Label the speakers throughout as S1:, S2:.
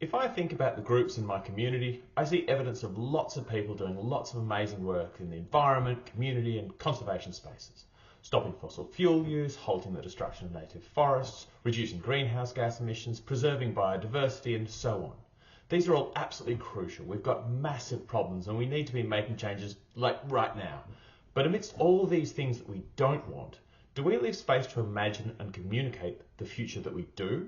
S1: If I think about the groups in my community, I see evidence of lots of people doing lots of amazing work in the environment, community and conservation spaces. Stopping fossil fuel use, halting the destruction of native forests, reducing greenhouse gas emissions, preserving biodiversity and so on. These are all absolutely crucial. We've got massive problems and we need to be making changes like right now. But amidst all these things that we don't want, do we leave space to imagine and communicate the future that we do?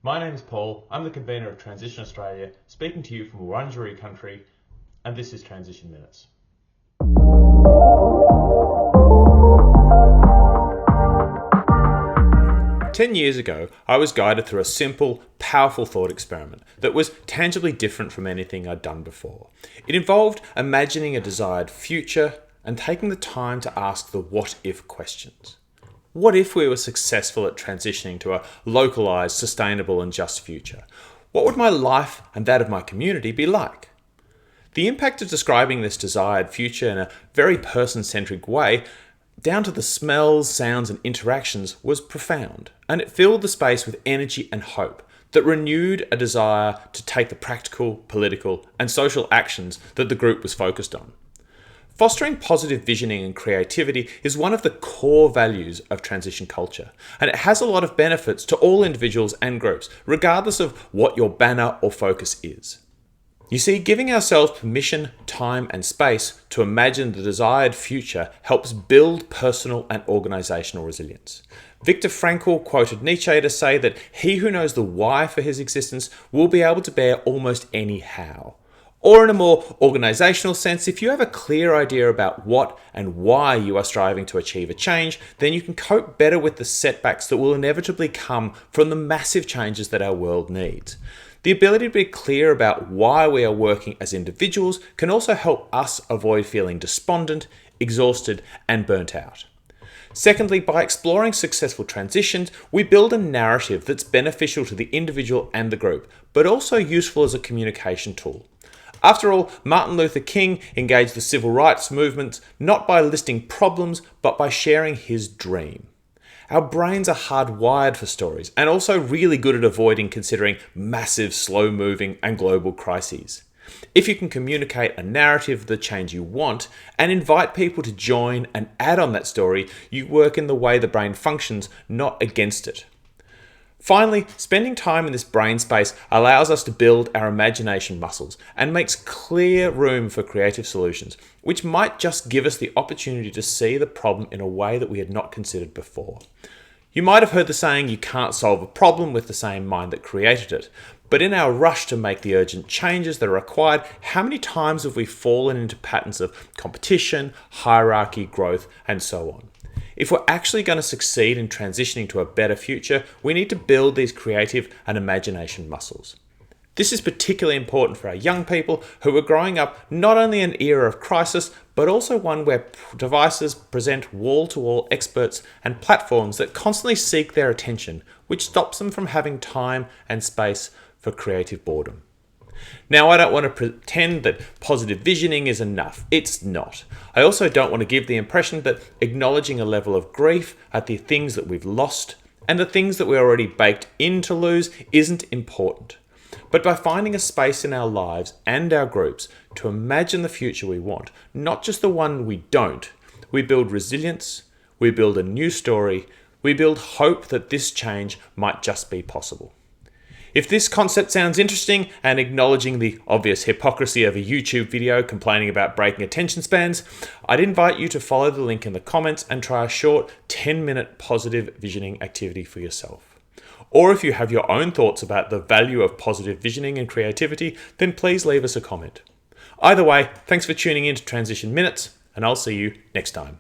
S1: My name is Paul, I'm the convener of Transition Australia, speaking to you from Wurundjeri country, and this is Transition Minutes. "10 years ago, I was guided through a simple, powerful thought experiment that was tangibly different from anything I'd done before. It involved imagining a desired future and taking the time to ask the what-if questions. What if we were successful at transitioning to a localised, sustainable and just future? What would my life and that of my community be like? The impact of describing this desired future in a very person-centric way, down to the smells, sounds and interactions, was profound, and it filled the space with energy and hope that renewed a desire to take the practical, political and social actions that the group was focused on. Fostering positive visioning and creativity is one of the core values of transition culture, and it has a lot of benefits to all individuals and groups, regardless of what your banner or focus is. You see, giving ourselves permission, time and space to imagine the desired future helps build personal and organisational resilience. Viktor Frankl quoted Nietzsche to say that he who knows the why for his existence will be able to bear almost any how. Or in a more organisational sense, if you have a clear idea about what and why you are striving to achieve a change, then you can cope better with the setbacks that will inevitably come from the massive changes that our world needs. The ability to be clear about why we are working as individuals can also help us avoid feeling despondent, exhausted, and burnt out. Secondly, by exploring successful transitions, we build a narrative that's beneficial to the individual and the group, but also useful as a communication tool. After all, Martin Luther King engaged the civil rights movement not by listing problems, but by sharing his dream. Our brains are hardwired for stories and also really good at avoiding considering massive, slow-moving and global crises. If you can communicate a narrative of the change you want and invite people to join and add on that story, you work in the way the brain functions, not against it. Finally, spending time in this brain space allows us to build our imagination muscles and makes clear room for creative solutions, which might just give us the opportunity to see the problem in a way that we had not considered before. You might have heard the saying, you can't solve a problem with the same mind that created it. But in our rush to make the urgent changes that are required, how many times have we fallen into patterns of competition, hierarchy, growth, and so on? If we're actually going to succeed in transitioning to a better future, we need to build these creative and imagination muscles. This is particularly important for our young people who are growing up not only in an era of crisis, but also one where devices present wall-to-wall experts and platforms that constantly seek their attention, which stops them from having time and space for creative boredom. Now, I don't want to pretend that positive visioning is enough. It's not. I also don't want to give the impression that acknowledging a level of grief at the things that we've lost and the things that we're already baked in to lose isn't important. But by finding a space in our lives and our groups to imagine the future we want, not just the one we don't, we build resilience, we build a new story, we build hope that this change might just be possible. If this concept sounds interesting and acknowledging the obvious hypocrisy of a YouTube video complaining about breaking attention spans, I'd invite you to follow the link in the comments and try a short 10-minute positive visioning activity for yourself. Or if you have your own thoughts about the value of positive visioning and creativity, then please leave us a comment. Either way, thanks for tuning in to Transition Minutes, and I'll see you next time.